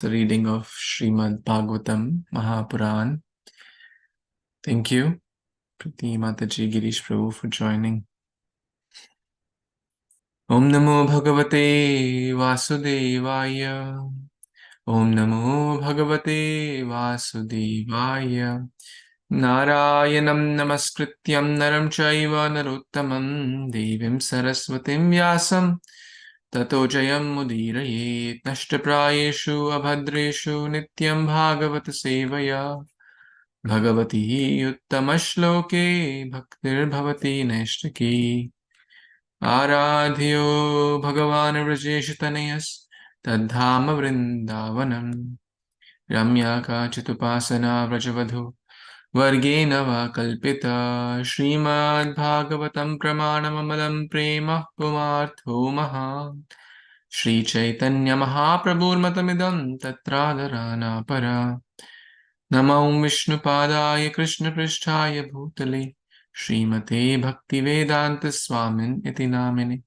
The reading of Śrīmad-Bhāgavatam Mahapuran. Thank you, Priti Mataji, Girish Prabhu, for joining. Om Namo Bhagavate Vasudevaya. Om Namo Bhagavate Vasudevaya. Narayanam Namaskrityam Naram Chaiva Narottamam Devim Saraswatim Vyasam Tato Jayam Mudirayet Nashtaprayeshu Abhadreshu Nityaṁ bhāgavata-sevayā Bhagavati Uttamashloke Bhaktir Bhavati Neshtaki Aradhyo Bhagavan Vrajeshutanayas Tadhama Vrindavanam Ramya Kachitupasana Vrajavadhu Vargena va kalpita Śrīmad-Bhāgavatam pramanamamalam prema pumartho maha Śrī Caitanya-Mahāprabhu matamidam tatradharana para Namo Vishnupadaya Krishna Pristhaya Bhutale Śrīmate Bhaktivedanta Swamin iti namine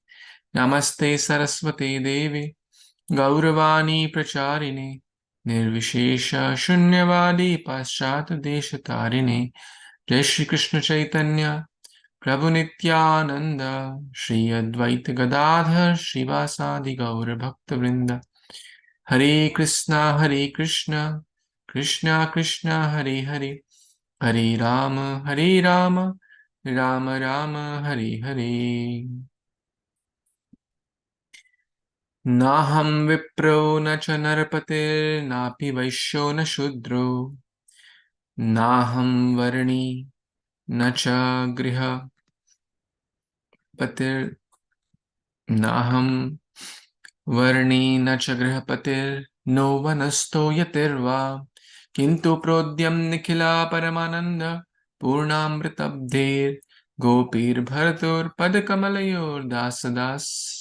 Namaste Saraswate Devi Gauravani Pracharine Nirvishesha Shunyavadi Paschat Deshatarine Jai Shri Krishna Chaitanya Prabhu Nityananda Shri Advaita Gadadhar Shivasadi Gaura Bhakta Vrinda Hare Krishna Krishna Krishna Hare Hare Hare Rama Rama Rama Hare Hare Naham Vipro na cha Narapatir Napi Vaishyo na Shudro Naham Varni na cha Griha Patir Naham Varni na cha Griha Patir No Vanasto Yatirva Kintu Prodhyam Nikhila Paramananda Purnamritabdher Gopir Bharatur Padakamalayur Dasadas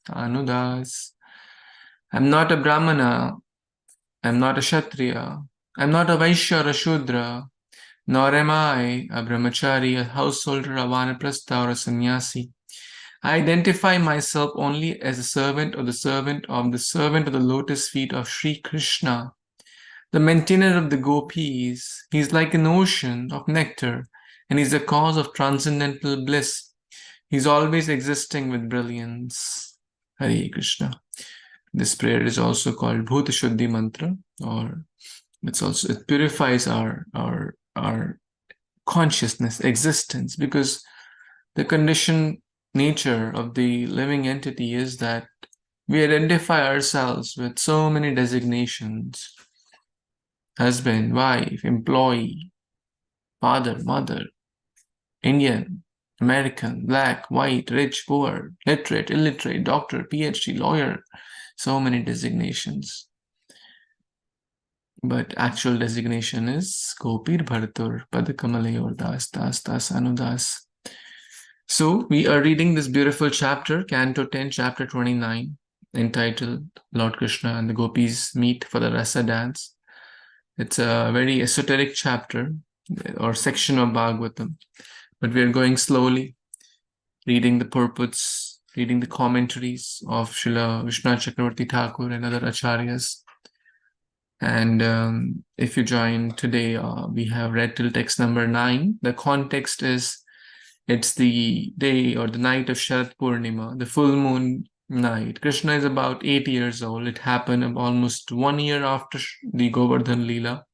Anudas. I'm not a Brahmana, I'm not a Kshatriya, I'm not a Vaishya or a Shudra, nor am I a Brahmachari, a householder, a Vanaprastha or a sannyasi. I identify myself only as a servant of the servant of the lotus feet of Śrī Kṛṣṇa, the maintainer of the Gopis. He's like an ocean of nectar, and he's the cause of transcendental bliss. He's always existing with brilliance. Hare Krishna. This prayer is also called Bhuta Shuddhi Mantra, or it purifies our consciousness, existence, because the conditioned nature of the living entity is that we identify ourselves with so many designations: husband, wife, employee, father, mother, Indian, American, black, white, rich, poor, literate, illiterate, doctor, PhD, lawyer, so many designations. But actual designation is Gopir Bharatur Padakamalayur Das Das Das Anudas. So we are reading this beautiful chapter, Canto 10, Chapter 29, entitled Lord Krishna and the Gopis Meet for the Rasa Dance. It's a very esoteric chapter or section of Bhagavatam. But we are going slowly, reading the purports, reading the commentaries of Srila Vishwanath Chakravarti Thakur and other acharyas. And if you join today, we have read till text number 9. The context is, it's the day or the night of Sharad Purnima, the full moon night. Krishna is about 8 years old. It happened almost 1 year after the Govardhan Lila.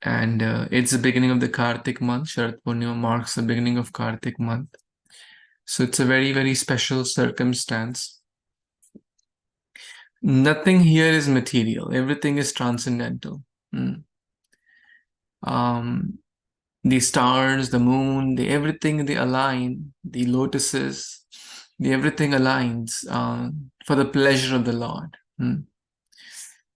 And it's the beginning of the Kartik month. Sharad Purnima marks the beginning of Kartik month. So it's a very, very special circumstance. Nothing here is material. Everything is transcendental. The stars, the moon, everything, they align. The lotuses, everything aligns for the pleasure of the Lord.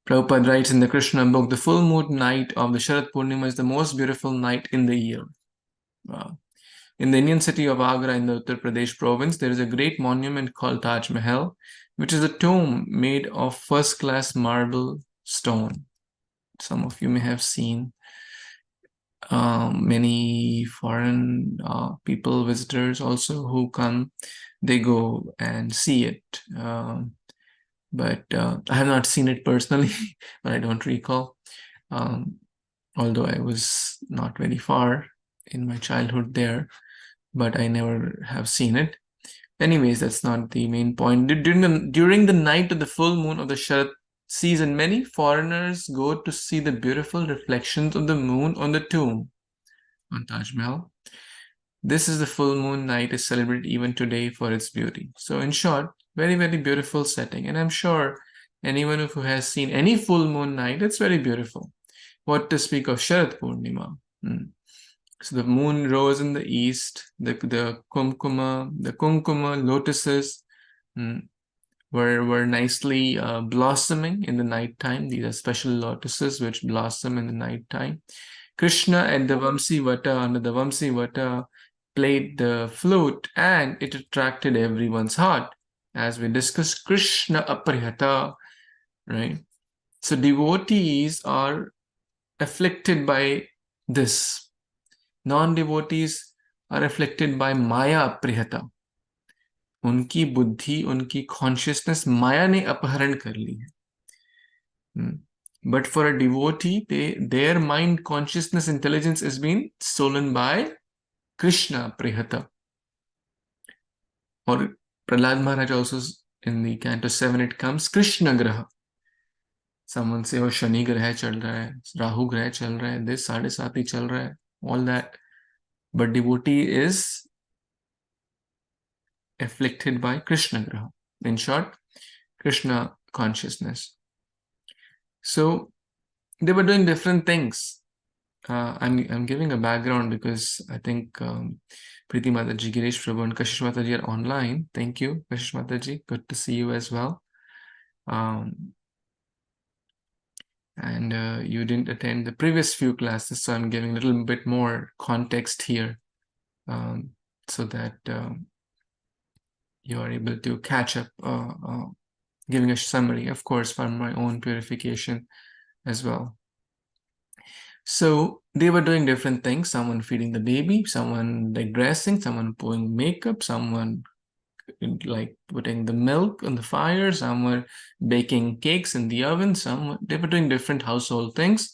Prabhupada writes in the Kṛṣṇa book, the full moon night of the Sharad Purnima is the most beautiful night in the year. Wow. In the Indian city of Agra in the Uttar Pradesh province, there is a great monument called Taj Mahal, which is a tomb made of first-class marble stone. Some of you may have seen. Many foreign people, visitors also who come, they go and see it. but I have not seen it personally, but I don't recall. Although I was not very far in my childhood there, but I never have seen it. Anyways, that's not the main point. During the night of the full moon of the Sharat season, many foreigners go to see the beautiful reflections of the moon on the tomb on Taj Mahal. This is the full moon night is celebrated even today for its beauty. So in short, very, very beautiful setting. And I'm sure anyone who has seen any full moon night, it's very beautiful. What to speak of Sharat Purnima? So the moon rose in the east, the kumkuma lotuses were nicely blossoming in the night time. These are special lotuses which blossom in the night time. Kṛṣṇa at the Vamsi Vata, under the Vamsi Vata, played the flute, and it attracted everyone's heart. As we discussed, Kṛṣṇa aprihata, right? So devotees are afflicted by this. Non-devotees are afflicted by Maya aprihata. उनकी बुद्धि, उनकी consciousness माया ने अपहरण कर ली है. But for a devotee, their mind, consciousness, intelligence is being stolen by Kṛṣṇa aprihata. Or Prahlad Maharaj also, in the Canto 7, it comes Kṛṣṇa graha. Someone say, oh, Shani graha chal raha hai, Rahu graha chal raha hai, this 7.5 chal raha hai, all that. But devotee is afflicted by Kṛṣṇa graha. In short, Kṛṣṇa consciousness. So they were doing different things. I'm giving a background because I think Preeti Mataji, Girish Prabhu, and Kashish Mataji are online. Thank you, Kashish Mataji. Good to see you as well. And you didn't attend the previous few classes, so I'm giving a little bit more context here so that you are able to catch up, giving a summary, of course, for my own purification as well. So they were doing different things. Someone feeding the baby, someone like dressing, someone putting makeup, someone like putting the milk on the fire, some were baking cakes in the oven, they were doing different household things.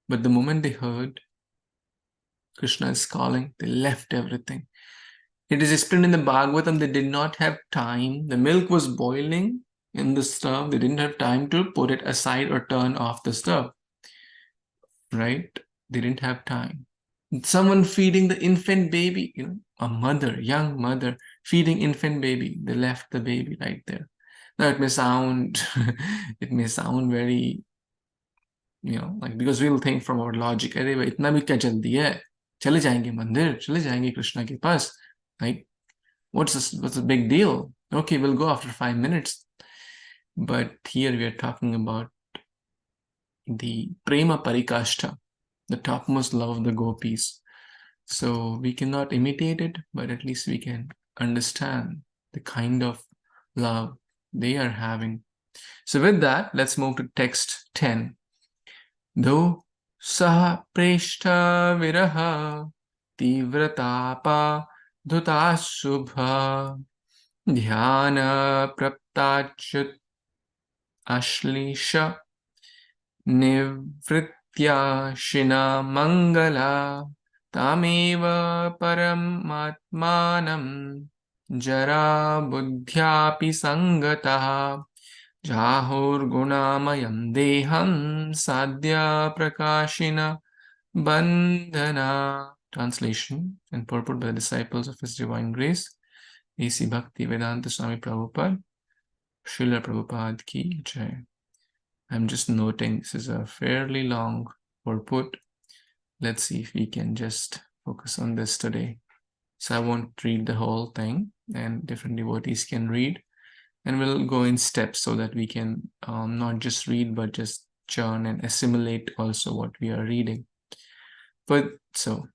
But the moment they heard Kṛṣṇa is calling, they left everything. It is explained in the Bhagavatam, they did not have time. The milk was boiling in the stove. They didn't have time to put it aside or turn off the stove. Right? They didn't have time. Someone feeding the infant baby, a mother, young mother, feeding infant baby. They left the baby right there. Now it may sound, very, like, because we'll think from our logic, anyway, itna bhi kya jaldi hai? Chale jayenge mandir, chale jayenge Kṛṣṇa ke paas. Like, what's the big deal? Okay, we'll go after 5 minutes. But here we are talking about the prema parikashta, the topmost love of the gopis. So we cannot imitate it, but at least we can understand the kind of love they are having. So with that, let's move to text 10. Do saha preshta viraha tivratapa dhuta subha dhyana praptachut ashlisha nivritya shina mangala tameva paramatmanam jara buddhyapi sangataha jahur gunamayam deham sadhya prakashina bandhana. Translation and purport by the disciples of His Divine Grace, A.C. Bhaktivedanta Swami Prabhupada, Srila Prabhupada ki jai. I'm just noting this is a fairly long purport. Let's see if we can just focus on this today. So I won't read the whole thing, and different devotees can read. And we'll go in steps so that we can not just read, but just churn and assimilate also what we are reading. But so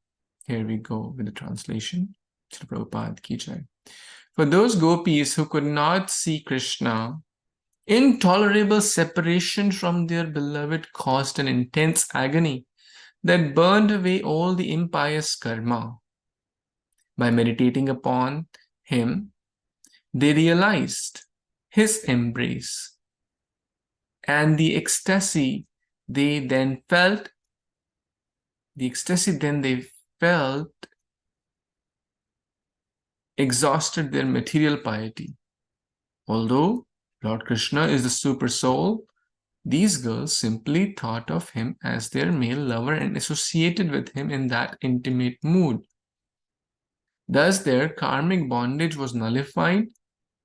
here we go with the translation. Srila Prabhupada ki jai. For those gopis who could not see Kṛṣṇa, intolerable separation from their beloved caused an intense agony that burned away all the impious karma. By meditating upon him, they realized his embrace And the ecstasy they then felt, exhausted their material piety. Although Lord Krishna is the super soul, these girls simply thought of him as their male lover and associated with him in that intimate mood. Thus their karmic bondage was nullified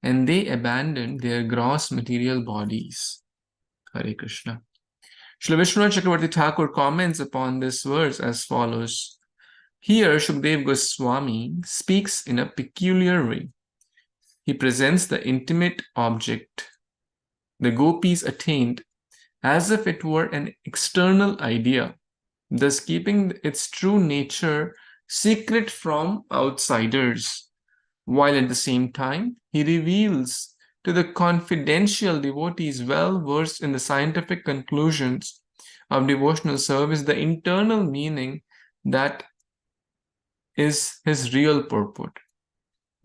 and they abandoned their gross material bodies. Hare Krishna. Srila Vishwanath Chakravarti Thakur comments upon this verse as follows. Here Shukdev Goswami speaks in a peculiar way. He presents the intimate object, the gopis attained, as if it were an external idea, thus keeping its true nature secret from outsiders, while at the same time he reveals to the confidential devotees well versed in the scientific conclusions of devotional service the internal meaning that is his real purport.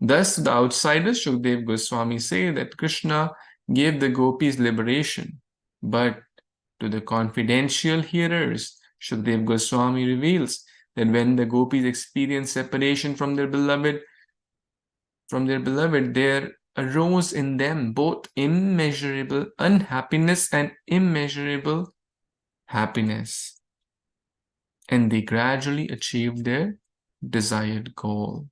Thus, the outsiders, Shukdev Goswami, say that Krishna gave the gopis liberation, but to the confidential hearers, Shukdev Goswami reveals that when the gopis experience separation from their beloved, there arose in them both immeasurable unhappiness and immeasurable happiness, and they gradually achieved their desired goal.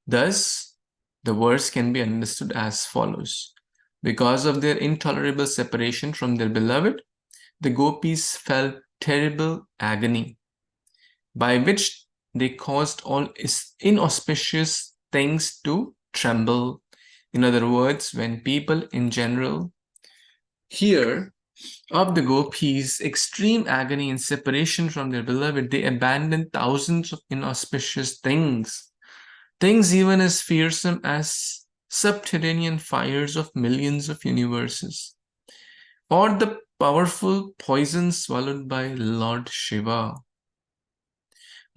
Thus, the verse can be understood as follows. Because of their intolerable separation from their beloved, the gopis felt terrible agony, by which they caused all inauspicious things to tremble. In other words, when people in general hear of the gopis' extreme agony and separation from their beloved, they abandon thousands of inauspicious things even as fearsome as subterranean fires of millions of universes, or the powerful poison swallowed by Lord Shiva.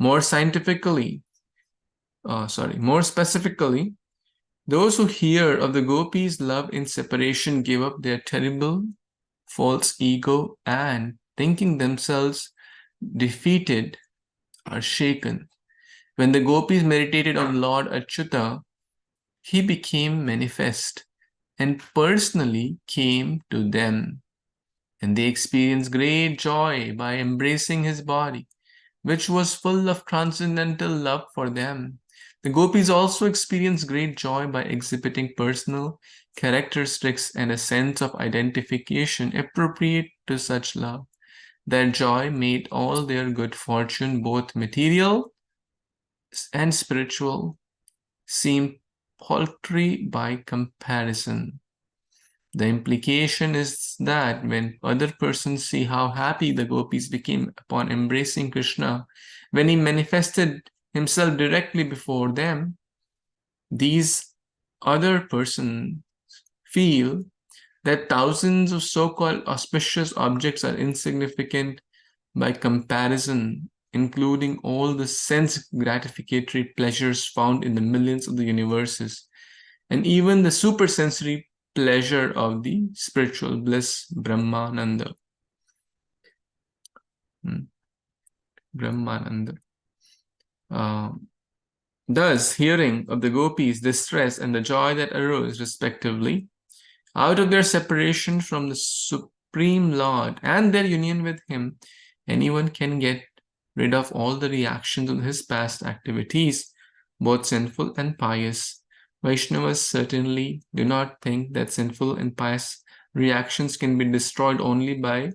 More specifically, those who hear of the gopis' love in separation give up their terrible false ego and, thinking themselves defeated, are shaken. When the gopis meditated on Lord Achyuta, he became manifest and personally came to them, and they experienced great joy by embracing his body, which was full of transcendental love for them. The gopis also experienced great joy by exhibiting personal characteristics and a sense of identification appropriate to such love. Their joy made all their good fortune, both material and spiritual, seem paltry by comparison. The implication is that when other persons see how happy the gopis became upon embracing Krishna, when he manifested himself directly before them, these other persons feel that thousands of so-called auspicious objects are insignificant by comparison, including all the sense gratificatory pleasures found in the millions of the universes, and even the supersensory pleasure of the spiritual bliss, Brahmananda. Thus, hearing of the gopis' distress and the joy that arose, respectively, out of their separation from the Supreme Lord and their union with him, anyone can get rid of all the reactions of his past activities, both sinful and pious. Vaishnavas certainly do not think that sinful and pious reactions can be destroyed only by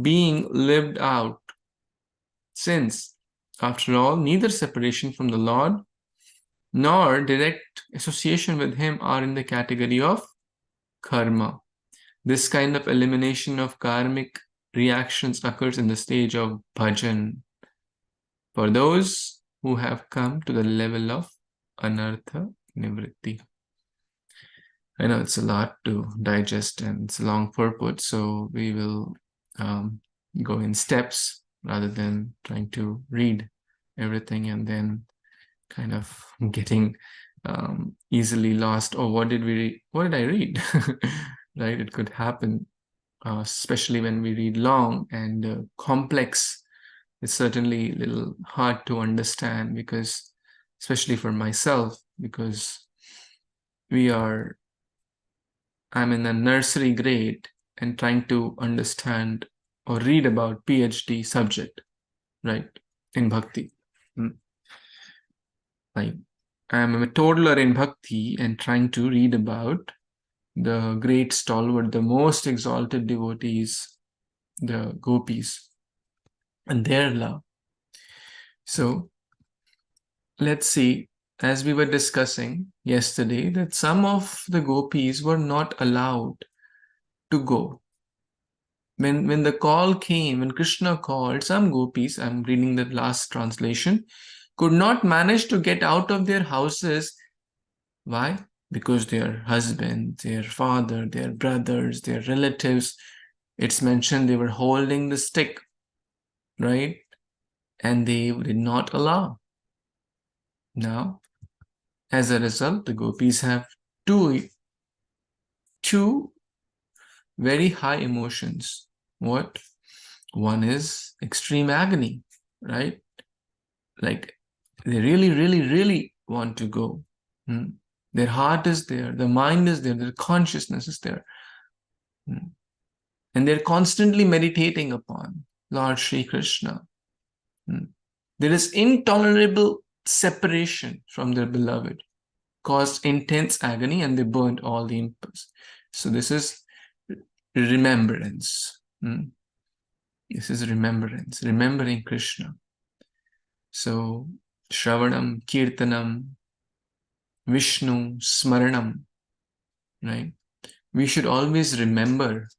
being lived out, since, after all, neither separation from the Lord nor direct association with him are in the category of karma. This kind of elimination of karmic reactions occurs in the stage of bhajan, for those who have come to the level of anartha nivritti. I know it's a lot to digest and it's a long purport, so we will go in steps rather than trying to read everything and then kind of getting easily lost. Oh, what did I read? Right? It could happen, especially when we read long and complex. It's certainly a little hard to understand, because, especially for myself, because I'm in a nursery grade and trying to understand or read about PhD subject, right, in bhakti. Like, I'm a toddler in bhakti and trying to read about the great stalwart, the most exalted devotees, the Gopis, and their love. So let's see, as we were discussing yesterday, that some of the Gopis were not allowed to go. When the call came, when Kṛṣṇa called, some Gopis, I'm reading the last translation, could not manage to get out of their houses. Why? Because their husband, their father, their brothers, their relatives, it's mentioned they were holding the stick, right? And they did not allow. Now, as a result, the Gopis have two very high emotions. What? One is extreme agony, right? Like, they really, really, really want to go. Their heart is there, their mind is there, their consciousness is there. And they're constantly meditating upon Lord Śrī Caitanya. There is intolerable separation from their beloved, caused intense agony, and they burnt all the impulse. So this is remembrance. This is remembrance, remembering Kṛṣṇa. So Shravanam, Kirtanam, Vishnu, Smaranam, right? We should always remember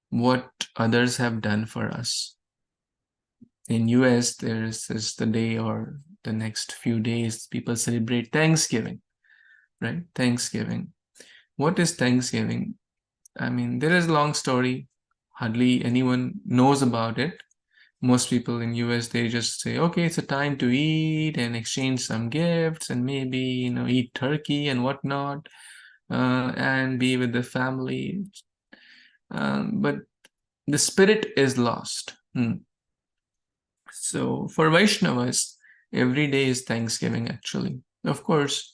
what others have done for us. In US, there is the day, or the next few days, people celebrate Thanksgiving, right? Thanksgiving. What is Thanksgiving? I mean, there is a long story. Hardly anyone knows about it. Most people in US, they just say, okay, it's a time to eat and exchange some gifts and maybe, eat turkey and whatnot, and be with the family. But the spirit is lost. So for Vaishnavas, every day is Thanksgiving, actually. Of course,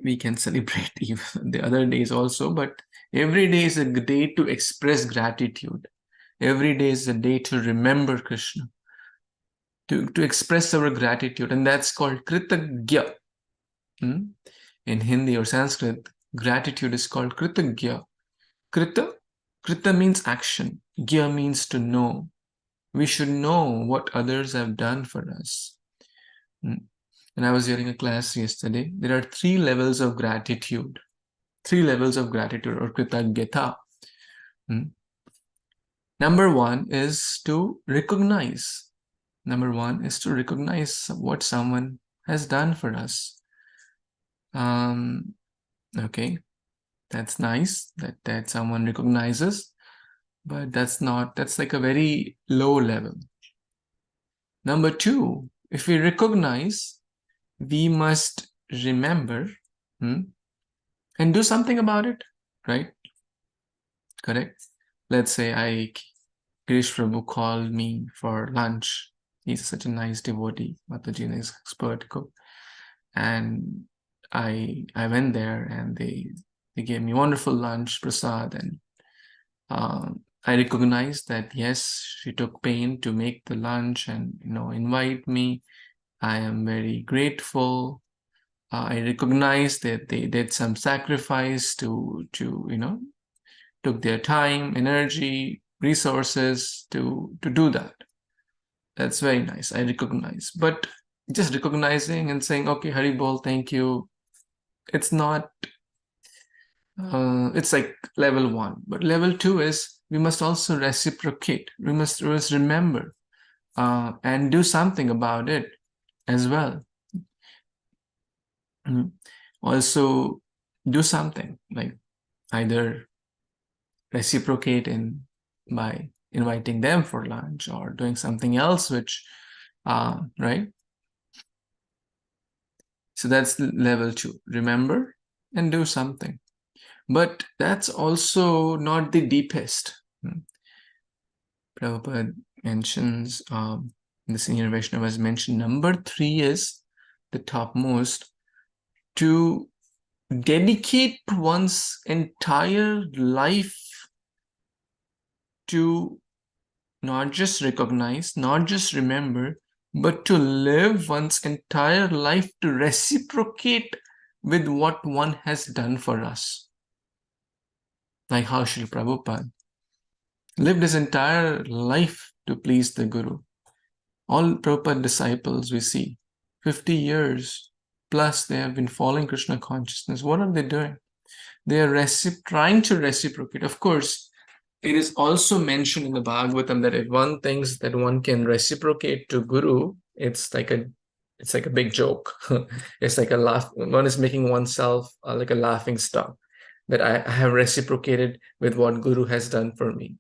we can celebrate even the other days also, but every day is a day to express gratitude. Every day is a day to remember Kṛṣṇa, to express our gratitude, and that's called Kritagya. In Hindi or Sanskrit, gratitude is called Kritagya. Krita means action. Gya means to know. We should know what others have done for us. And I was hearing a class yesterday. There are 3 levels of gratitude. 3 levels of gratitude, or Kritagyata. Number 1 is to recognize. Number 1 is to recognize what someone has done for us. Okay, that's nice that someone recognizes, but that's like a very low level. Number 2, if we recognize, we must remember and do something about it, right? Correct? Let's say Girish Prabhu called me for lunch. He's such a nice devotee. Mataji is expert cook. And I went there, and they gave me wonderful lunch, prasad, and I recognized that, yes, she took pain to make the lunch and, invite me. I am very grateful. I recognize that they did some sacrifice to took their time, energy, resources to do that. That's very nice. I recognize. But just recognizing and saying, okay, Hari Bol, thank you, it's not, it's like level 1. But level 2 is, we must also reciprocate. We must always remember and do something about it as well. Also do something, like either reciprocate by inviting them for lunch, or doing something else, which right. So that's level 2. Remember and do something. But that's also not the deepest. Prabhupada mentions, the senior Vaishnava has mentioned, number 3 is the topmost, to dedicate one's entire life to not just recognize, not just remember, but to live one's entire life to reciprocate with what one has done for us. Like how Srila Prabhupada lived his entire life to please the Guru. All Prabhupada disciples we see, 50 years plus they have been following Krishna consciousness. What are they doing? They are trying to reciprocate. Of course, it is also mentioned in the Bhagavatam that if one thinks that one can reciprocate to Guru, it's like a big joke. It's like a laugh. One is making oneself like a laughing stock, that I have reciprocated with what Guru has done for me.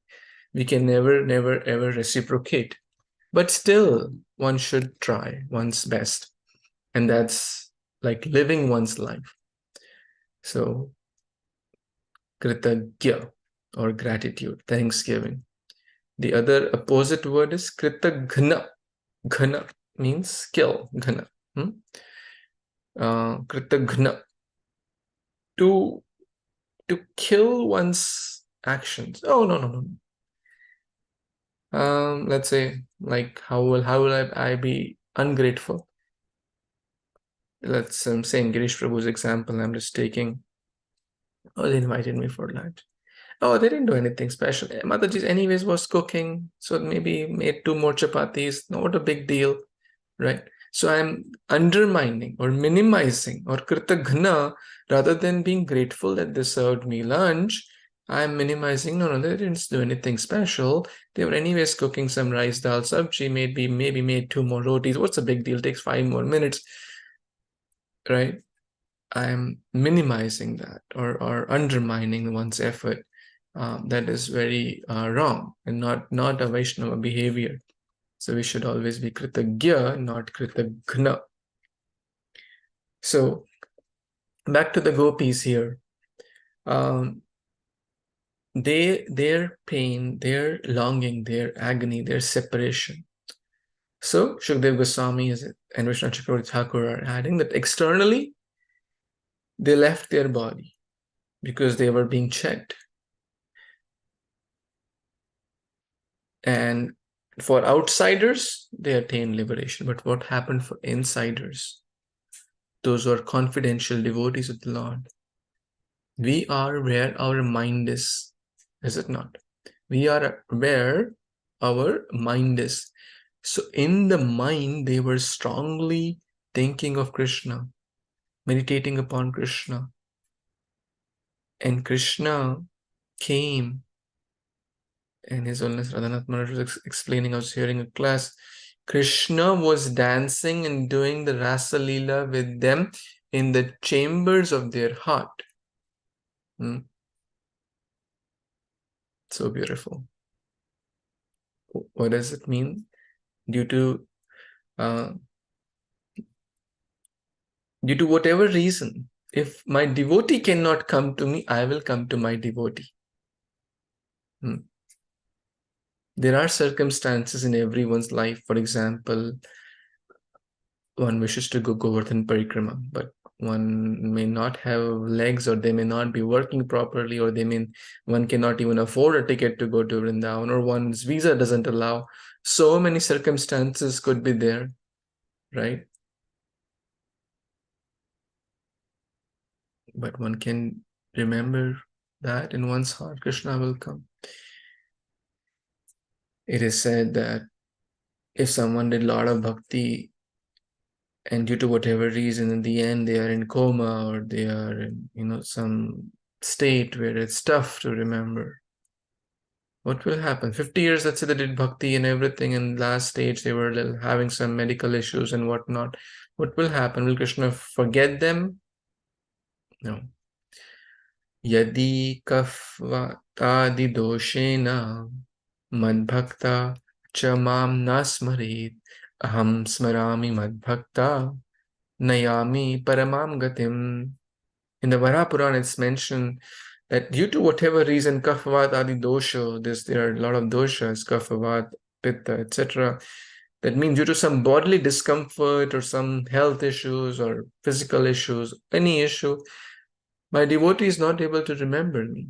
We can never, never, ever reciprocate. But still, one should try one's best. And that's like living one's life. So, kritagya, or gratitude, thanksgiving. The other opposite word is kritagna. Ghana means skill. Ghana. Kritagna. To kill one's actions. Oh, no. Let's say, like, how will I be ungrateful? Let's say in Girish Prabhu's example, I'm just taking. Oh, they invited me for lunch. Oh, they didn't do anything special. Mataji anyways was cooking, so maybe made 2 more chapatis. Not a big deal, right? So I'm undermining or minimizing or kritagna, rather than being grateful that they served me lunch. I'm minimizing. No, they didn't do anything special. They were anyways cooking some rice, dal, sabji. Maybe made 2 more rotis. What's the big deal? Takes 5 more minutes, right? I'm minimizing that or undermining one's effort. That is very wrong and not a Vaishnava behavior. So we should always be kritagya, not kritagna. So back to the gopis here. Their pain, their longing, their agony, their separation. So Shukdev Goswami and Vishnu Chakravarti Thakur are adding that externally they left their body because they were being checked. And for outsiders, they attain liberation. But what happened for insiders? Those who are confidential devotees of the Lord. We are where our mind is it not? We are where our mind is. So in the mind, they were strongly thinking of Kṛṣṇa, meditating upon Kṛṣṇa. And Kṛṣṇa came, and His Holiness Radhanath Maharaj was explaining, I was hearing a class, Kṛṣṇa was dancing and doing the Rasa Lila with them in the chambers of their heart. So beautiful. What does it mean? Due to whatever reason, if my devotee cannot come to me, I will come to my devotee. There are circumstances in everyone's life. For example, one wishes to go Govardhan Parikrama, but one may not have legs, or they may not be working properly, or one cannot even afford a ticket to go to Vrindavan, or one's visa doesn't allow. So many circumstances could be there, right? But one can remember that in one's heart, Kṛṣṇa will come. It is said that if someone did a lot of bhakti, and due to whatever reason, in the end, they are in coma, or they are in, some state where it's tough to remember, what will happen? 50 years, let's say they did bhakti and everything, and last stage they were having some medical issues and whatnot. What will happen? Will Kṛṣṇa forget them? No. Yadi kafvatadi doshena madbhakta chamam nasmarit aham smarami madbhakta nayami paramam gatim. In the Vara Purana, it's mentioned that due to whatever reason, kaphavat adi dosha, there are a lot of doshas, kaphavat, pitta, etc. That means due to some bodily discomfort or some health issues or physical issues, any issue, my devotee is not able to remember me.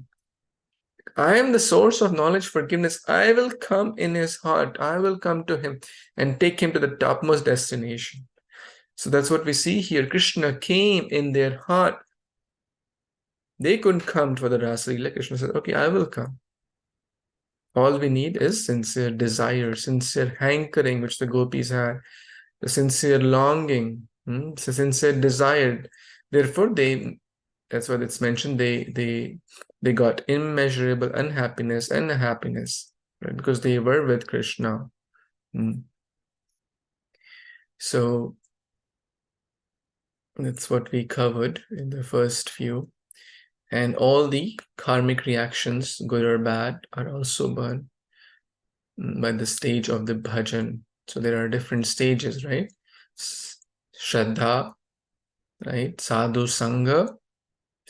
I am the source of knowledge, forgiveness. I will come in his heart. I will come to him and take him to the topmost destination. So that's what we see here. Kṛṣṇa came in their heart. They couldn't come for the Rasa Lila. Kṛṣṇa said, okay, I will come. All we need is sincere desire, sincere hankering, which the Gopis had, the sincere longing, the sincere desire. Therefore, that's what it's mentioned, they got immeasurable unhappiness and happiness, right? Because they were with Kṛṣṇa. So that's what we covered in the first few. And all the karmic reactions, good or bad, are also burned by the stage of the bhajan. So there are different stages, right? Shraddha, right? Sadhu Sangha.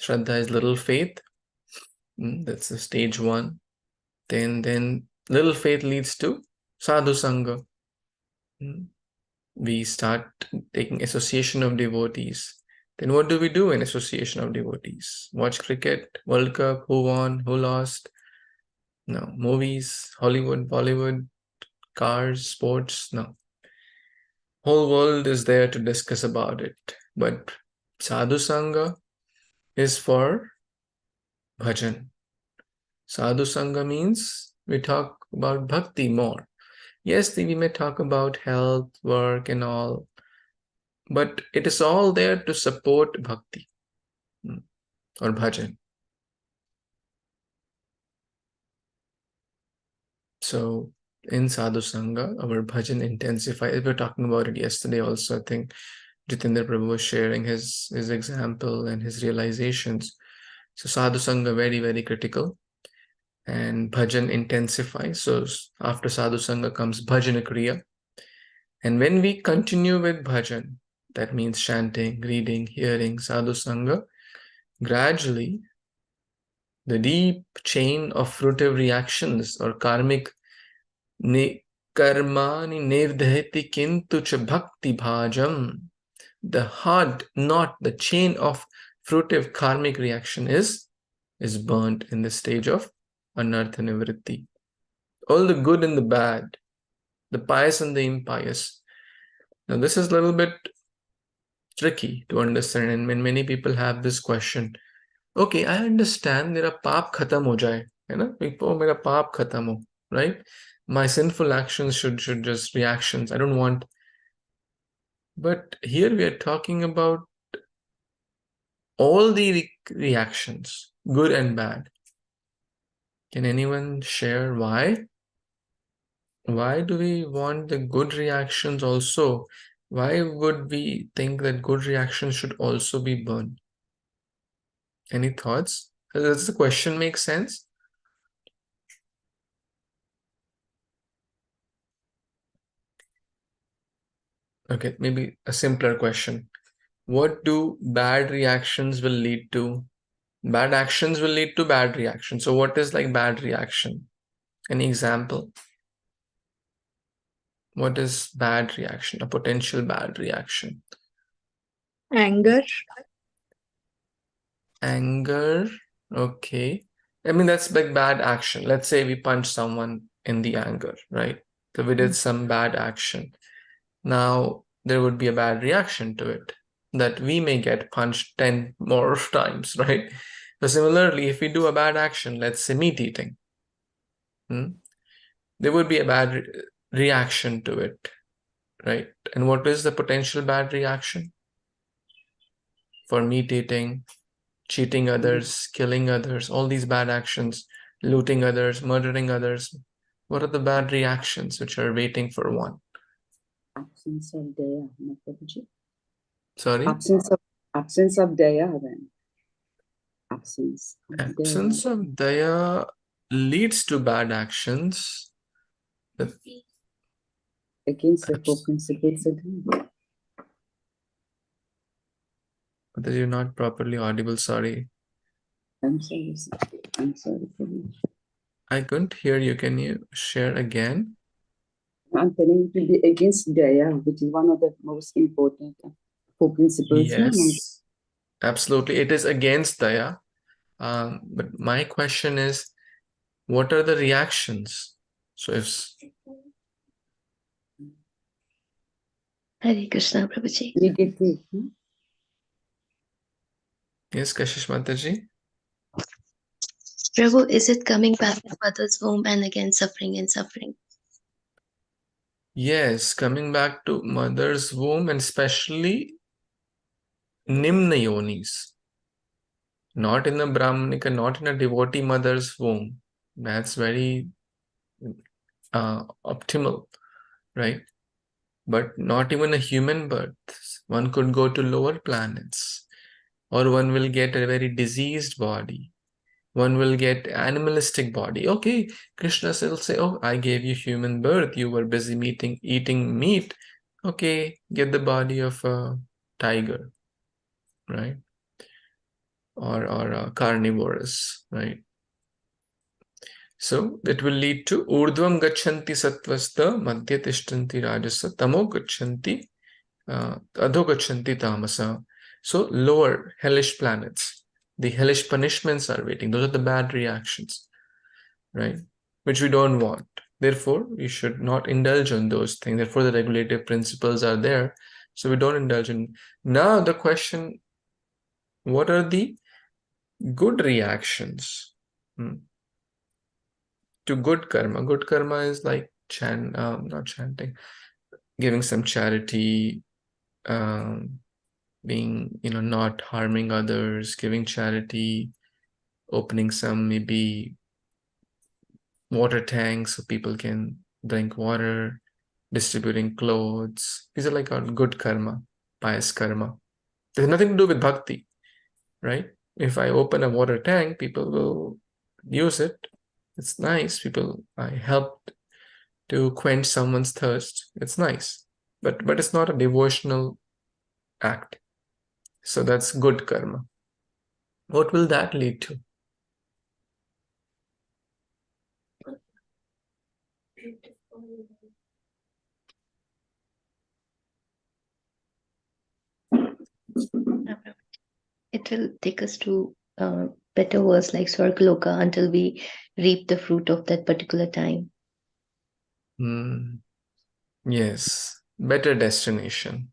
Shraddha is little faith. That's the stage one. Then little faith leads to Sadhu Sangha. We start taking association of devotees. Then what do we do in association of devotees? Watch cricket, World Cup, who won, who lost? No. Movies, Hollywood, Bollywood, cars, sports? No. Whole world is there to discuss about it. But Sadhu Sangha is for bhajan. Sadhu Sangha means we talk about bhakti more. Yes, we may talk about health, work and all, but it is all there to support bhakti or bhajan. So in Sadhu Sangha, our bhajan intensifies. We were talking about it yesterday also. I think Jitendra Prabhu was sharing his example and his realizations. So Sadhu Sangha, very, very critical. And bhajan intensifies. So after Sadhu Sangha comes bhajana kriya. And when we continue with bhajan, that means chanting, reading, hearing, Sadhu Sangha, gradually the deep chain of fruitive reactions or karmic karmani nirdhati kintu cha bhakti bhajam, the hard knot, the chain of fruitive karmic reaction is burnt in the stage of anartha nivritti. All the good and the bad, the pious and the impious. Now this is a little bit tricky to understand, and when many people have this question, okay, I understand mera paap khatam ho jaye, hai na? Mera paap khatam ho, right? My sinful actions should just reactions. I don't want. But here we are talking about all the reactions, good and bad. Can anyone share why? Why do we want the good reactions also? Why would we think that good reactions should also be burned? Any thoughts? Does the question make sense? Okay, maybe a simpler question. What do bad reactions will lead to? Bad actions will lead to bad reactions. So what is like bad reaction? Any example? What is bad reaction? A potential bad reaction? Anger. Anger. Okay. I mean, that's like bad action. Let's say we punch someone in the anger, right? So we did some bad action. Now there would be a bad reaction to it, that we may get punched 10 more times, right? So similarly, if we do a bad action, let's say meat eating, there would be a bad reaction to it, right? And what is the potential bad reaction? For meat eating, cheating others, killing others, all these bad actions, looting others, murdering others. What are the bad reactions which are waiting for one? Absence of daya, Prabhuji. Sorry? Absence of daya then. Absence of daya leads to bad actions. Against the four principles of daya. That you're not properly audible, sorry. I'm sorry. I'm sorry. I couldn't hear you. Can you share again? I'm telling you to be against Daya, which is one of the most important four principles. Yes, absolutely. It is against Daya. But my question is, what are the reactions? So if Hare Krishna, Prabhuji. Negative. yes, Kashish Mataji. Prabhu, is it coming back to mother's womb and again suffering and suffering? Yes, coming back to mother's womb and especially Nimna Yonis. Not in a Brahmanika, not in a devotee mother's womb. That's very optimal, right? But not even a human birth. One could go to lower planets, or one will get a very diseased body. One will get animalistic body. Okay, Krishna will say, oh, I gave you human birth. You were busy eating meat. Okay, get the body of a tiger, right? Or a carnivorous, right? So it will lead to urdhvam gachanti sattvasta madhya tishtanti rajasa tamo gachanti adho gachanti tamasa. So lower hellish planets, the hellish punishments are waiting. Those are the bad reactions, right? Which we don't want. Therefore, we should not indulge in those things. Therefore, the regulative principles are there. So we don't indulge in. Now the question, what are the good reactions to good karma? Good karma is like not chanting, giving some charity, being, not harming others, giving charity, opening some maybe water tanks so people can drink water, distributing clothes. These are like our good karma, pious karma. There's nothing to do with bhakti, right? If I open a water tank, people will use it. It's nice. I helped to quench someone's thirst. It's nice, but it's not a devotional act. So that's good karma. What will that lead to? It will take us to better worlds like Swargaloka until we reap the fruit of that particular time. Yes, better destination.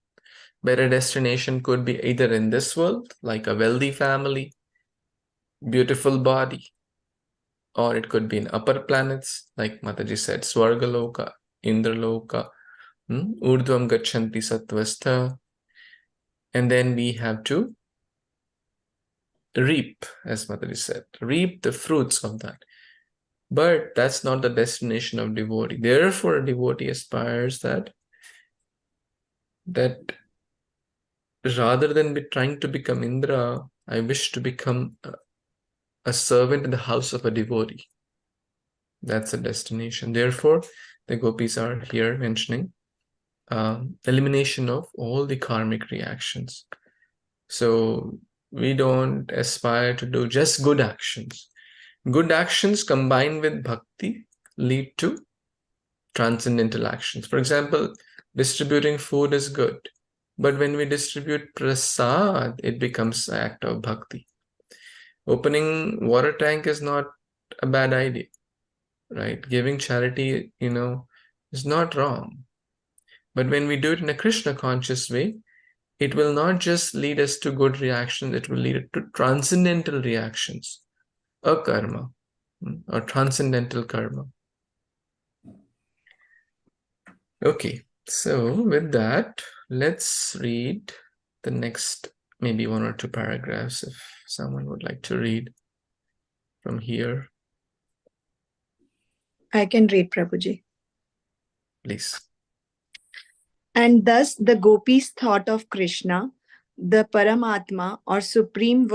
Better destination could be either in this world, like a wealthy family, beautiful body, or it could be in upper planets, like Mataji said, Swargaloka, Indraloka, Urdhvam Gachanti Sattvastha. And then we have to reap, as Mataji said, reap the fruits of that. But that's not the destination of devotee. Therefore, a devotee aspires that rather than trying to become Indra, I wish to become a servant in the house of a devotee. That's a destination. Therefore, the gopis are here mentioning elimination of all the karmic reactions. So we don't aspire to do just good actions. Good actions combined with bhakti lead to transcendental actions. For example, distributing food is good, but when we distribute prasad, it becomes an act of bhakti. Opening water tank is not a bad idea, right? Giving charity, is not wrong. But when we do it in a Krishna conscious way, it will not just lead us to good reactions, it will lead to transcendental reactions, a karma, or transcendental karma. Okay, so with that, let's read the next maybe one or two paragraphs if someone would like to read from here. I can read, Prabhuji. Please. And thus the gopis thought of Krishna, the Paramatma or supreme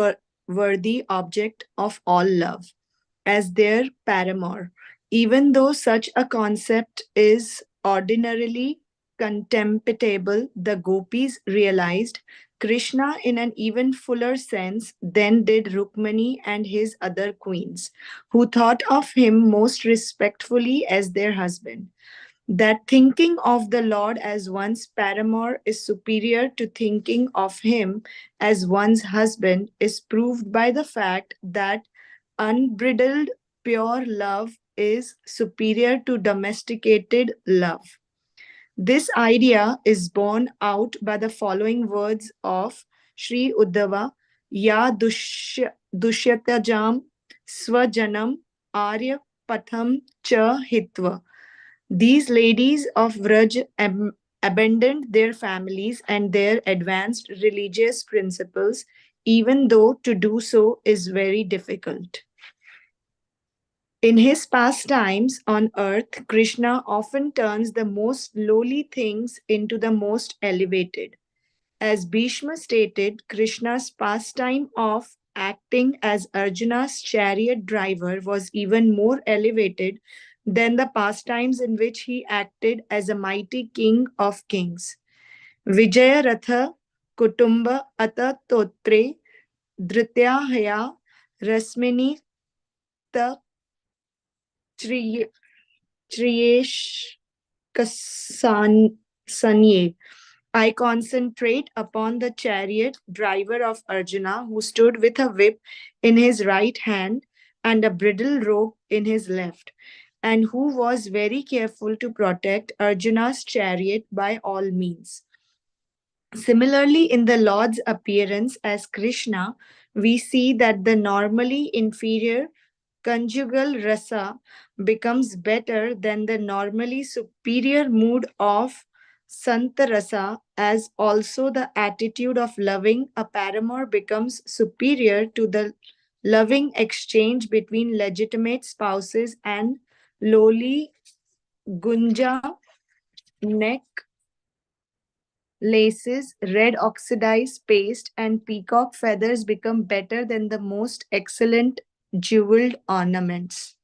worthy object of all love, as their paramour. Even though such a concept is ordinarily contemptible, the gopis realized Kṛṣṇa in an even fuller sense than did Rukmani and his other queens, who thought of him most respectfully as their husband. That thinking of the Lord as one's paramour is superior to thinking of him as one's husband is proved by the fact that unbridled pure love is superior to domesticated love. This idea is borne out by the following words of Sri Uddhava, Ya Dushyatajam Swajanam Arya Patham Cha Hitva. These ladies of Vraj abandoned their families and their advanced religious principles, even though to do so is very difficult. In his pastimes on earth, Kṛṣna often turns the most lowly things into the most elevated. As Bhishma stated, Kṛṣna's pastime of acting as Arjuna's chariot driver was even more elevated than the pastimes in which he acted as a mighty king of kings. Vijaya Ratha Kutumba Ata Totre Dhrityahaya Rasmini Ta Triyesh Kasanye. I concentrate upon the chariot driver of Arjuna, who stood with a whip in his right hand and a bridle rope in his left, and who was very careful to protect Arjuna's chariot by all means. Similarly, in the Lord's appearance as Kṛṣna, we see that the normally inferior conjugal rasa becomes better than the normally superior mood of santarasa, as also the attitude of loving a paramour becomes superior to the loving exchange between legitimate spouses and lowly gunja neck laces, red oxidized paste, and peacock feathers become better than the most excellent jeweled ornaments.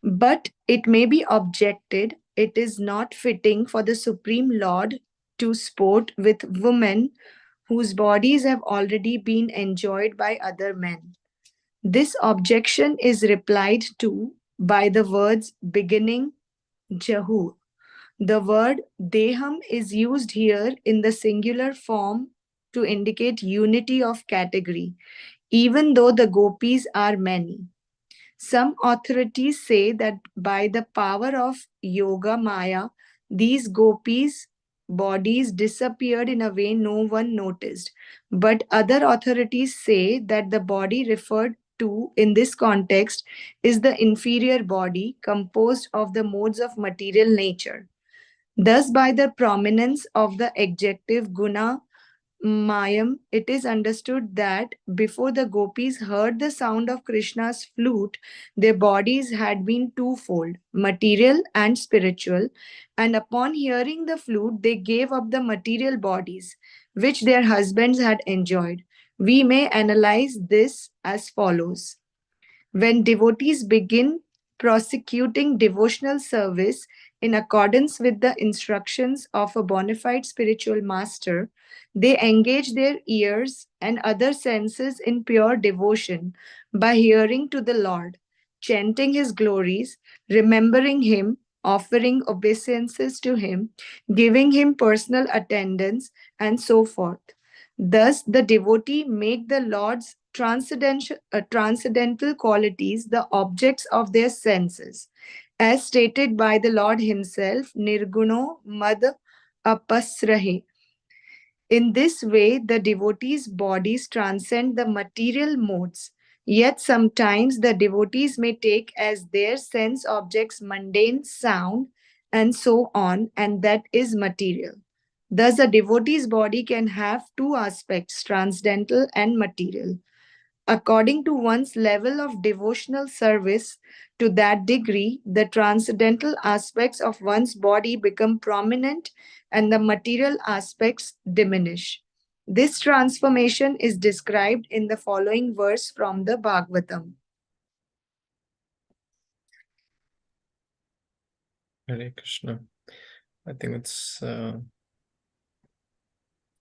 But it may be objected, it is not fitting for the Supreme Lord to sport with women whose bodies have already been enjoyed by other men. This objection is replied to by the words beginning Jahu. The word deham is used here in the singular form to indicate unity of category, even though the gopis are many. Some authorities say that by the power of yoga maya, these gopis' bodies disappeared in a way no one noticed. But other authorities say that the body referred to in this context is the inferior body composed of the modes of material nature. Thus, by the prominence of the adjective guna mayam, it is understood that before the gopis heard the sound of Krishna's flute, their bodies had been twofold, material and spiritual, and upon hearing the flute, they gave up the material bodies, which their husbands had enjoyed. We may analyze this as follows. When devotees begin prosecuting devotional service in accordance with the instructions of a bona fide spiritual master, they engage their ears and other senses in pure devotion by hearing to the Lord, chanting his glories, remembering him, offering obeisances to him, giving him personal attendance, and so forth. Thus, the devotee make the Lord's transcendental qualities the objects of their senses. As stated by the Lord himself, Nirguno Mad Apasrahe. In this way, the devotees' bodies transcend the material modes. Yet sometimes the devotees may take as their sense objects mundane sound and so on, and that is material. Thus, a devotee's body can have two aspects, transcendental and material. According to one's level of devotional service, to that degree, the transcendental aspects of one's body become prominent and the material aspects diminish. This transformation is described in the following verse from the Bhagavatam. Hare Krishna. I think it's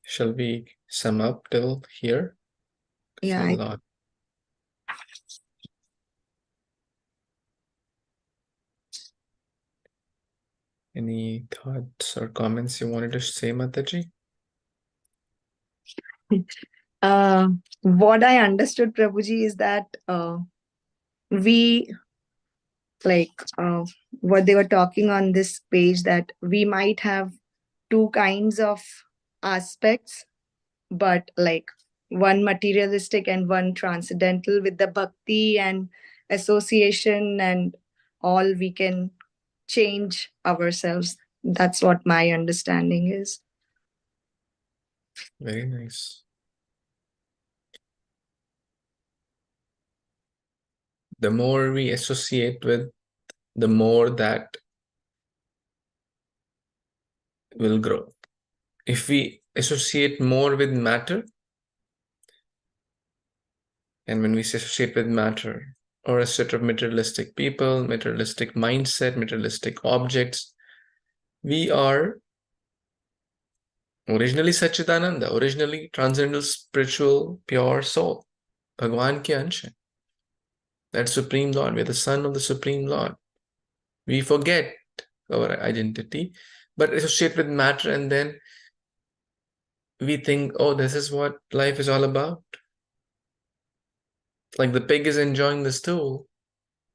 Shall we sum up till here? It's Yeah, a lot. Any thoughts or comments you wanted to say, Mataji? what I understood, Prabhuji, is that we what they were talking on this page, that we might have two kinds of aspects, but like one materialistic and one transcendental. With the bhakti and association and all, we can change ourselves. That's what my understanding is. Very nice. The more we associate with, the more that will grow. If we associate more with matter, and when we associate with matter, or a set of materialistic people, materialistic mindset, materialistic objects, we are originally Satchidananda, originally transcendental, spiritual, pure soul. Bhagwan ki ansha. That Supreme Lord. We are the son of the Supreme Lord. We forget our identity, but associate with matter, and then we think, oh, this is what life is all about. Like the pig is enjoying the stool,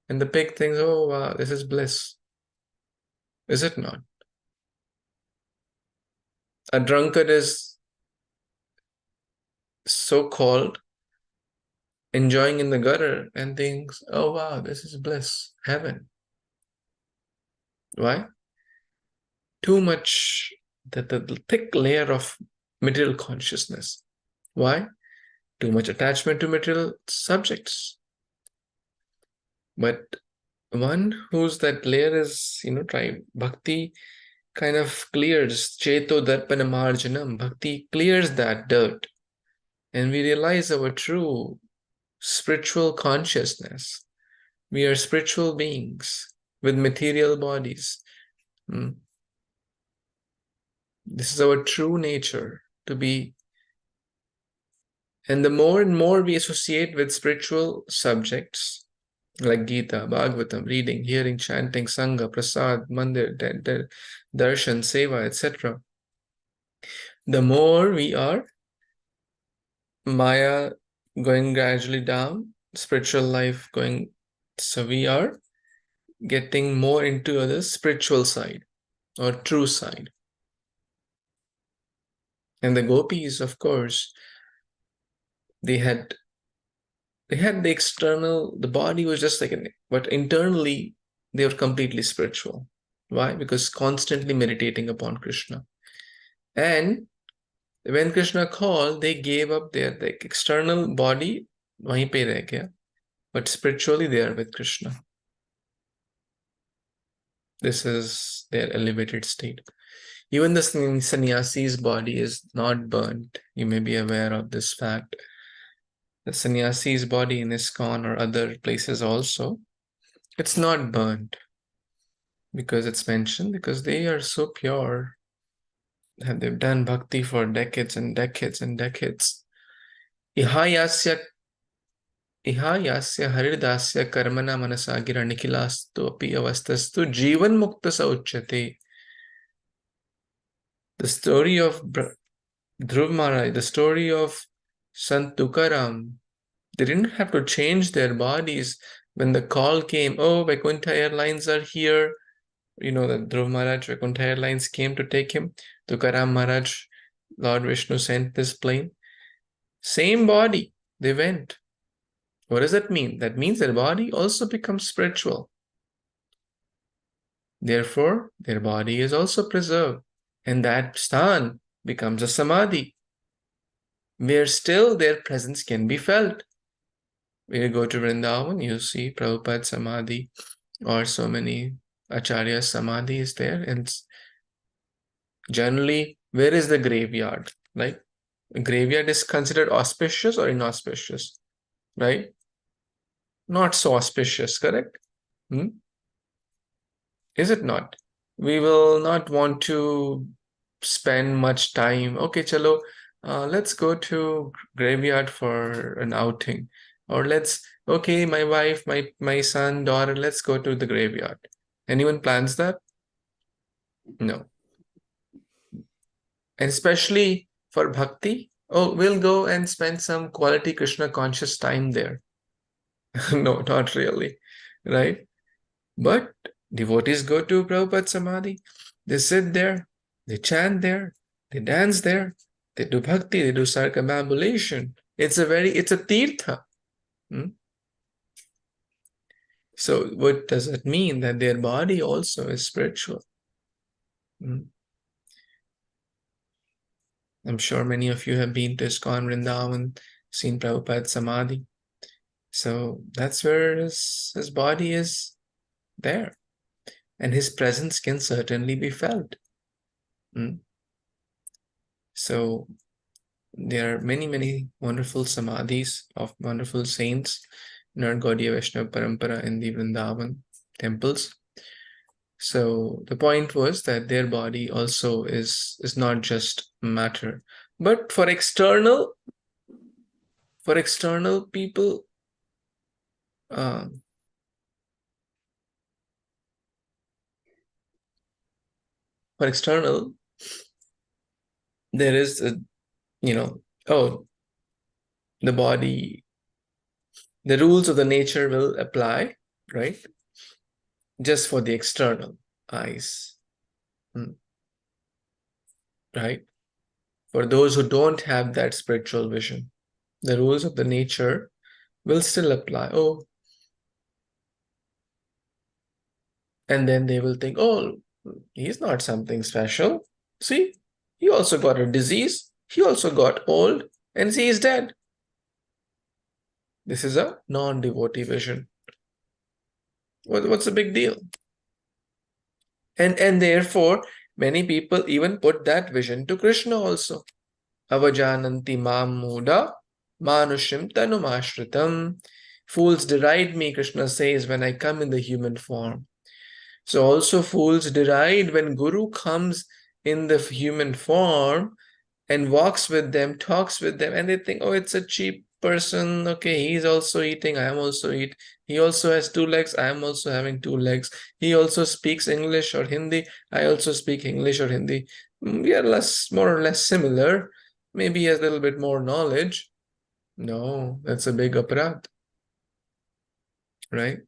and the pig thinks, oh, wow, this is bliss. Is it not? A drunkard is so-called enjoying in the gutter and thinks, oh, wow, this is bliss, heaven. Why? Too much, the thick layer of material consciousness. Why? Too much attachment to material subjects. But one whose that layer is, try bhakti kind of clears cheto darpana marjanam. Bhakti clears that dirt, and we realize our true spiritual consciousness. We are spiritual beings with material bodies. This is our true nature to be. And the more and more we associate with spiritual subjects like Gita, Bhagavatam, reading, hearing, chanting, Sangha, Prasad, Mandir, Darshan, Seva, etc., the more we are Maya going gradually down, spiritual life going, so we are getting more into the spiritual side or true side. And the Gopis, of course, they had the external, the body was just like but internally they were completely spiritual. Why? Because constantly meditating upon Kṛṣṇa. And when Kṛṣṇa called, they gave up their external body, wahin pe reh gaya, but spiritually they are with Kṛṣṇa. This is their elevated state. Even the sannyasi's body is not burnt. You may be aware of this fact. The sannyasi's body in ISKCON or other places also, it's not burnt because it's mentioned, because they are so pure and they've done bhakti for decades and decades and decades. Ihayasya haridasya karmana manasagira nikhilastu api avastastu jivan mukta sauchyate. The story of Dhruv Maharaj, the story of Sant Tukaram, they didn't have to change their bodies when the call came, oh, Vaikuntha Airlines are here. You know that Dhruv Maharaj, Vaikuntha Airlines came to take him. Tukaram Maharaj, Lord Vishnu sent this plane. Same body, they went. What does that mean? That means their body also becomes spiritual. Therefore, their body is also preserved. And that sthan becomes a samadhi, where still their presence can be felt. When you go to Vrindavan, you see Prabhupada Samadhi or so many Acharya Samadhi is there. And generally, where is the graveyard? Like, a graveyard is considered auspicious or inauspicious, right? Not so auspicious, correct? Is it not? We will not want to spend much time. Okay, chalo, let's go to graveyard for an outing, or okay, my wife, my son, daughter, let's go to the graveyard. Anyone plans that? No. And especially for bhakti, oh, we'll go and spend some quality Krishna conscious time there. No, not really, right? But devotees go to Prabhupada Samadhi, they sit there, they chant there, they dance there, they do bhakti, they do circumambulation. It's a tirtha. So what does it mean? That their body also is spiritual. I'm sure many of you have been to ISKCON Vrindavan, seen Prabhupada Samadhi. So that's where his body is there. And his presence can certainly be felt. So there are many, many wonderful samadhis of wonderful saints in our Gaudiya Vaishnava Parampara in the Vrindavan temples. So the point was that their body also is not just matter. But for external people, there is the body, the rules of the nature will apply, right? Just for the external eyes, right? For those who don't have that spiritual vision, the rules of the nature will still apply. Oh, and then they will think, oh, he's not something special. See, he also got a disease. He also got old, and see, he's dead. This is a non-devotee vision. What's the big deal? And therefore, many people even put that vision to Kṛṣṇa also. Avajananti mam muda manushim tanumashritam. Fools deride me, Kṛṣṇa says, when I come in the human form. So also fools deride when Guru comes in the human form and walks with them, talks with them, and they think, oh, it's a cheap person. Okay, he's also eating, I am also eating. He also has 2 legs, I am also having 2 legs. He also speaks English or Hindi, I also speak English or Hindi. We are more or less similar. Maybe he has a little bit more knowledge. No, that's a big aparadh, right?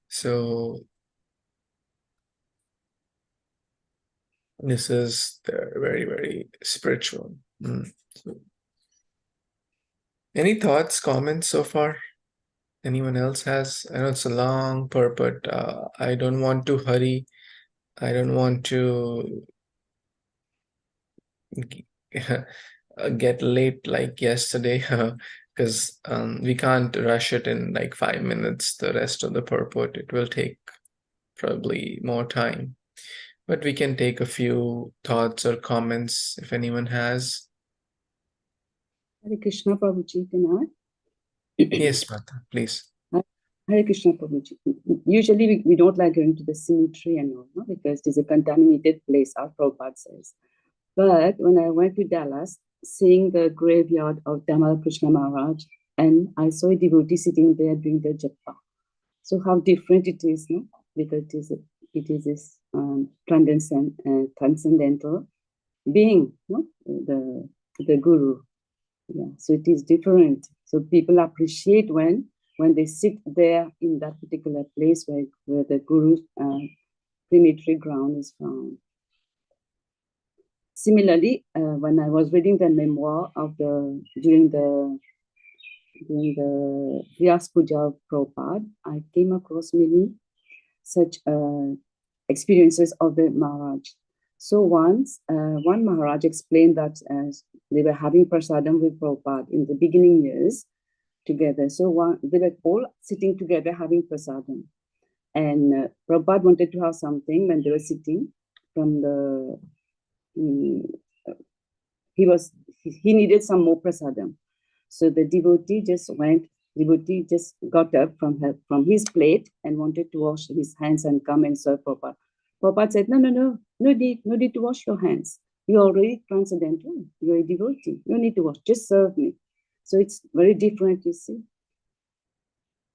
So this is very, very spiritual. So, any thoughts, comments so far? Anyone else has? I know it's a long purport. I don't want to hurry. I don't want to get late like yesterday because we can't rush it in like 5 minutes, the rest of the purport. It will take probably more time. But we can take a few thoughts or comments if anyone has. Hare Krishna, Prabhuji, can I? Yes, Mata, please. Hare Krishna, Prabhuji. Usually we don't like going to the cemetery and all, no? Because it is a contaminated place, our Prabhupada says. But when I went to Dallas, seeing the graveyard of Damodar Krishna Maharaj, and I saw a devotee sitting there doing the japa. So how different it is, no? Because it is this transcendental being, no? The Guru. Yeah, so it is different. So people appreciate when they sit there in that particular place where the Guru's crematory ground is found. Similarly, when I was reading the memoir of during the Vyas Puja of Prabhupada, I came across many such experiences of the Maharaj. So once, one Maharaj explained that they were having prasadam with Prabhupada in the beginning years together. So they were all sitting together having prasadam. And Prabhupada wanted to have something when they were sitting from the... He needed some more prasadam. So the devotee just got up from his plate and wanted to wash his hands and come and serve Prabhupada. Prabhupada said, no need to wash your hands. You're already transcendental. You're a devotee. You need to watch. Just serve me. So it's very different, you see,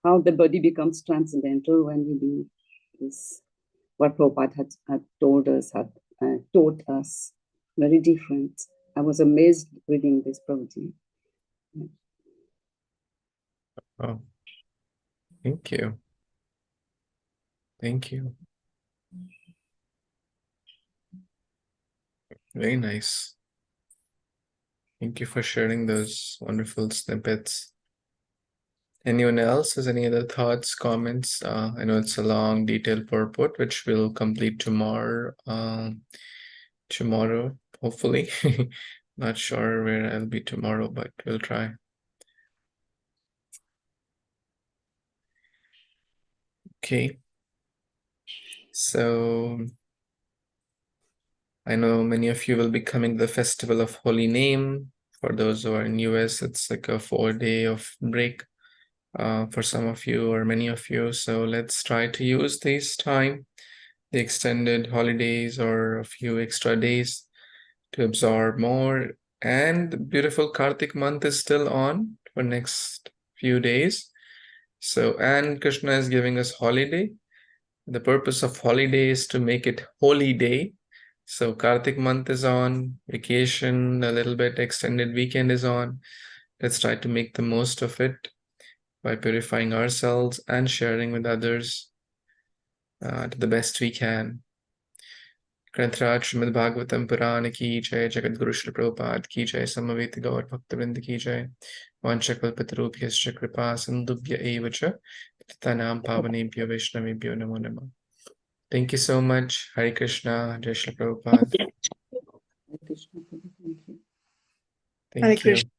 how the body becomes transcendental when we do this. What Prabhupada had told us, had taught us. Very different. I was amazed reading this, Prabhuji. Oh, thank you. Thank you. Very nice. Thank you for sharing those wonderful snippets. Anyone else has any other thoughts, comments? I know it's a long, detailed purport, which we'll complete tomorrow. Tomorrow, hopefully. Not sure where I'll be tomorrow, but we'll try. Okay. So I know many of you will be coming to the Festival of Holy Name. For those who are in US, it's like a 4-day of break for some of you or many of you. So let's try to use this time, the extended holidays or a few extra days, to absorb more. And the beautiful Kartik month is still on for next few days. So, and Kṛṣṇa is giving us holiday. The purpose of holiday is to make it holy day. So Kartik month is on, vacation, a little bit extended weekend is on. Let's try to make the most of it by purifying ourselves and sharing with others to the best we can. Granthraj Śrīmad-Bhāgavatam Purana ki jai, Jagat Guru Śrīla Prabhupada ki jai, Samaveta Gaur Bhakta Vrinda ki jai, Vanchakalpatarubhyascha Kripa Sindhubhya evacha, Tatanam Pavanebhyo Vaishnavebhyo Namo Namah. Thank you so much. Hare Krishna, Jai Śrīla Prabhupada. Hare Krishna, Prabhu. Thank you. Thank you.